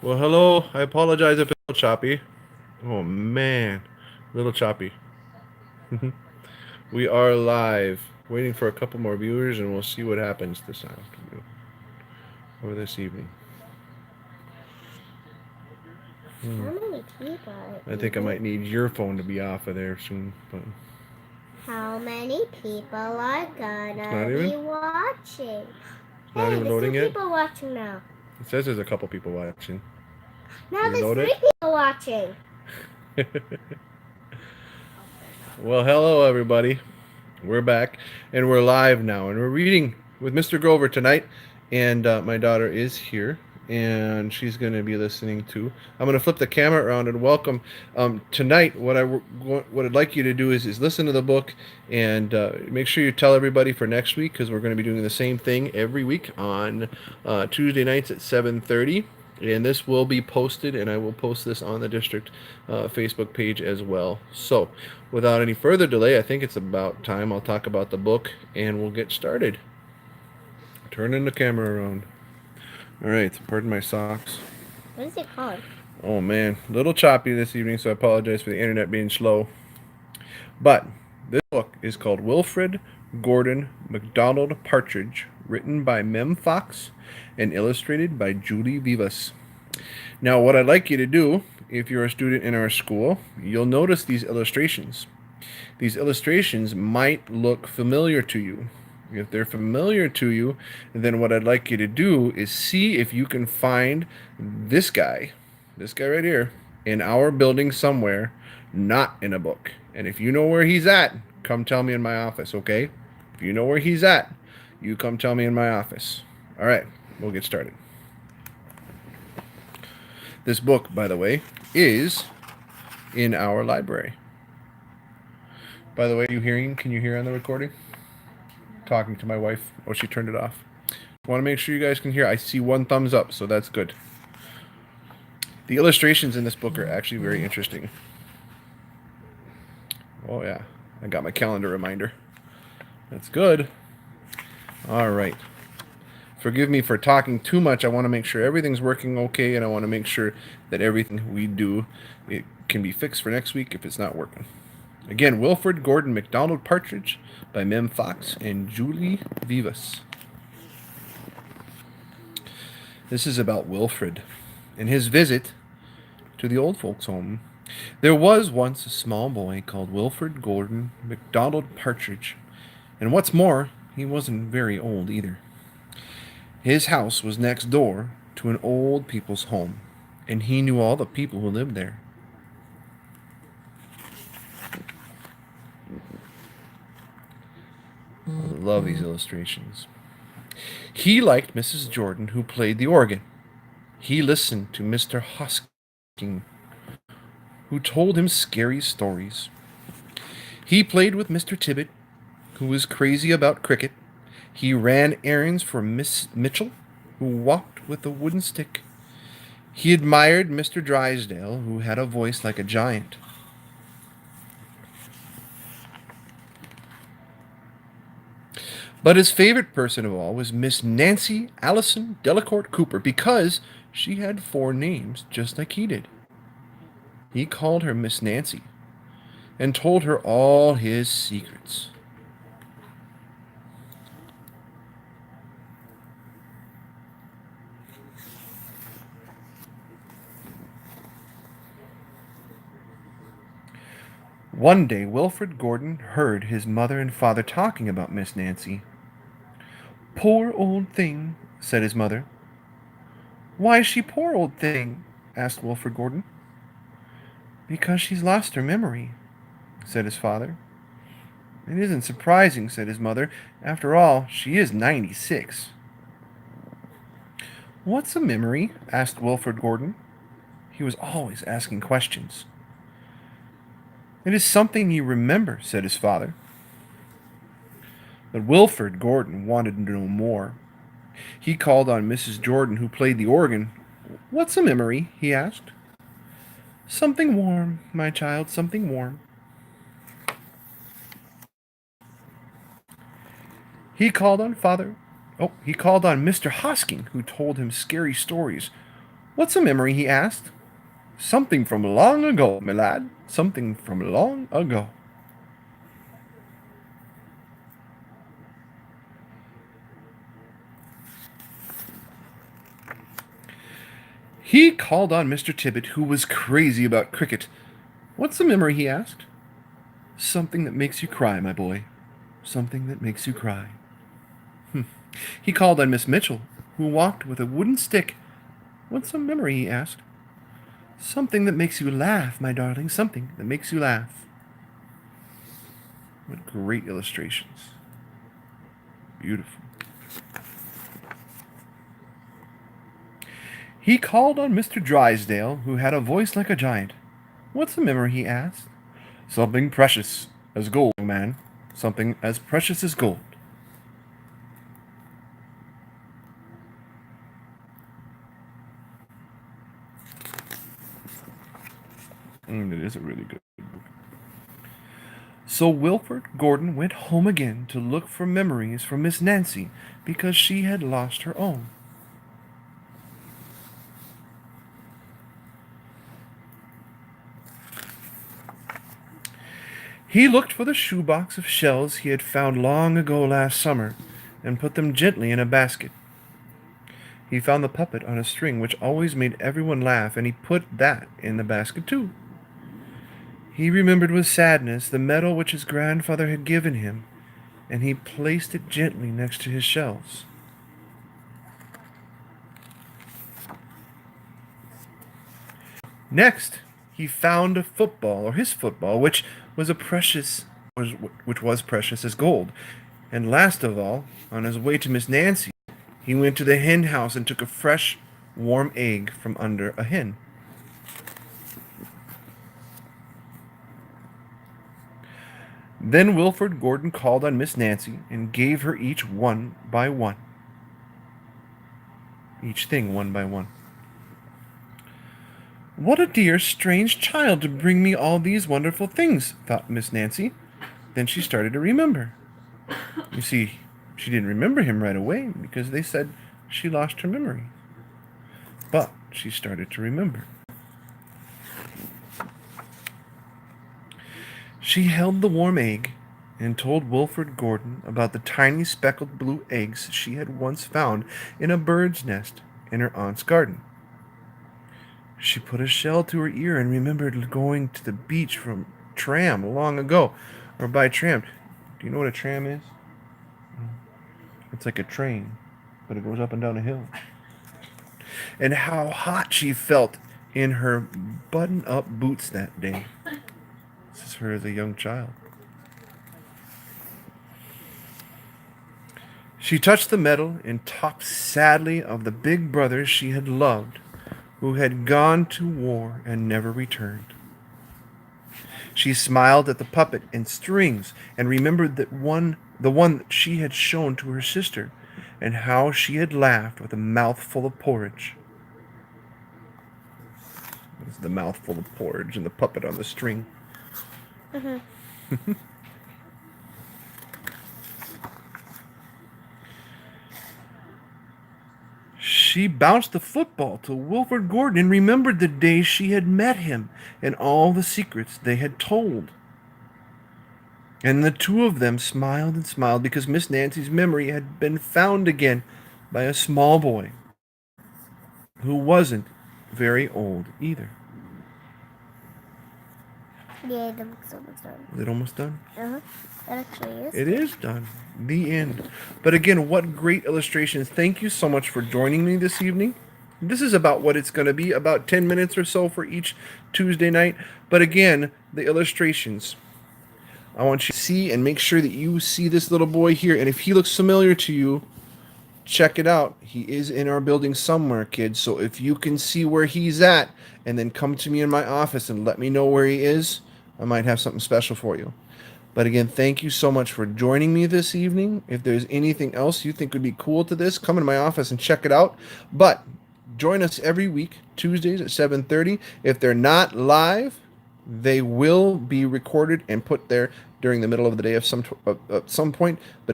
Well, hello. I apologize if it's a little choppy. Oh man, a little choppy. We are live, waiting for a couple more viewers, and we'll see what happens this afternoon or this evening. How many people? I think I might need your phone to be off of there soon. But How many people are gonna be watching? Not Hey, even there's loading 2 yet? people watching now. It says there's a couple people watching. Now there's Reload 3 it? people watching. Well, hello everybody. We're back, and we're live now, and we're reading with Mr. Grover tonight. And my daughter is here, and she's going to be listening too. I'm going to flip the camera around and welcome. Tonight, what I'd like you to do is listen to the book, and make sure you tell everybody for next week, because we're going to be doing the same thing every week on Tuesday nights at 7:30. And this will be posted, and I will post this on the district Facebook page as well. So, without any further delay, I think it's about time I'll talk about the book, and we'll get started. Turning the camera around. All right, pardon my socks. What is it called? Oh man, a little choppy this evening, so I apologize for the internet being slow. But this book is called Wilfred Gordon MacDonald Partridge, written by Mem Fox and illustrated by Julie Vivas. Now, what I'd like you to do, if you're a student in our school, you'll notice these illustrations. These illustrations might look familiar to you. If they're familiar to you, then what I'd like you to do is see if you can find this guy right here, in our building somewhere, not in a book. And if you know where he's at, come tell me in my office, okay? If you know where he's at, you come tell me in my office. All right, we'll get started. This book, by the way, is in our library. By the way, you hearing? Can you hear on the recording? Talking to my wife. Oh, she turned it off. Want to make sure you guys can hear. I see one thumbs up, so that's good. The illustrations in this book are actually very interesting. Oh yeah, I got my calendar reminder. That's good. All right. Forgive me for talking too much. I want to make sure everything's working okay, and I want to make sure that everything we do, it can be fixed for next week if it's not working. Again, Wilfred Gordon MacDonald Partridge by Mem Fox and Julie Vivas. This is about Wilfred and his visit to the old folks' home. There was once a small boy called Wilfred Gordon MacDonald Partridge, and what's more, he wasn't very old either. His house was next door to an old people's home, and he knew all the people who lived there. I love these illustrations. He liked Mrs. Jordan, who played the organ. He listened to Mr. Hosking, who told him scary stories. He played with Mr. Tibbet, who was crazy about cricket. He ran errands for Miss Mitchell, who walked with a wooden stick. He admired Mr. Drysdale, who had a voice like a giant. But his favorite person of all was Miss Nancy Allison Delacourt Cooper, because she had 4 names just like he did. He called her Miss Nancy and told her all his secrets. One day, Wilfred Gordon heard his mother and father talking about Miss Nancy. "Poor old thing," said his mother. "Why is she poor old thing?" asked Wilfred Gordon. "Because she's lost her memory," said his father. "It isn't surprising," said his mother. "After all, she is 96. "What's a memory?" asked Wilfred Gordon. He was always asking questions. "It is something you remember," said his father. But Wilfred Gordon wanted to know more. He called on Mrs. Jordan, who played the organ. "What's a memory?" he asked. "Something warm, my child, something warm." He called on Father Oh, he called on Mr. Hosking, who told him scary stories. What's a memory? He asked. Something from long ago, my lad. Something from long ago. He called on Mr. Tibbet, who was crazy about cricket. What's a memory? He asked. Something that makes you cry, my boy. Something that makes you cry. He called on Miss Mitchell, who walked with a wooden stick. What's a memory? He asked. Something that makes you laugh, my darling. Something that makes you laugh. What great illustrations. Beautiful. He called on Mr. Drysdale, who had a voice like a giant. What's a memory? He asked. Something precious as gold, young man. Something as precious as gold. It is a really good book. So Wilfred Gordon went home again to look for memories for Miss Nancy because she had lost her own. He looked for the shoebox of shells he had found long ago last summer and put them gently in a basket. He found the puppet on a string which always made everyone laugh, and he put that in the basket too. He remembered with sadness the medal which his grandfather had given him, and he placed it gently next to his shells. Next, he found a football, or his football, which was precious as gold. And last of all, on his way to Miss Nancy, he went to the hen house and took a fresh, warm egg from under a hen. Then Wilfred Gordon called on Miss Nancy and gave her each one by one. Each thing one by one. What a dear, strange child to bring me all these wonderful things, thought Miss Nancy. Then she started to remember. You see, she didn't remember him right away because they said she lost her memory. But she started to remember. She held the warm egg and told Wilfred Gordon about the tiny speckled blue eggs she had once found in a bird's nest in her aunt's garden. She put a shell to her ear and remembered going to the beach from tram long ago, or by tram. Do you know what a tram is? It's like a train, but it goes up and down a hill. And how hot she felt in her button-up boots that day. This is her as a young child. She touched the medal and talked sadly of the big brothers she had loved, who had gone to war and never returned. She smiled at the puppet and strings and remembered the one that she had shown to her sister, and how she had laughed with a mouthful of porridge. It was the mouthful of porridge and the puppet on the string. She bounced the football to Wilfred Gordon and remembered the day she had met him and all the secrets they had told. And the two of them smiled and smiled because Miss Nancy's memory had been found again by a small boy who wasn't very old either. Yeah, the book's almost done. Is it almost done? It actually is. It is done. The end. But again, what great illustrations. Thank you so much for joining me this evening. This is about what it's going to be, about 10 minutes or so for each Tuesday night. But again, the illustrations. I want you to see and make sure that you see this little boy here. And if he looks familiar to you, check it out. He is in our building somewhere, kids. So if you can see where he's at and then come to me in my office and let me know where he is, I might have something special for you. But again, thank you so much for joining me this evening. If there's anything else you think would be cool to this, come into my office and check it out. But join us every week, Tuesdays at 7:30. If they're not live, they will be recorded and put there during the middle of the day at some point. But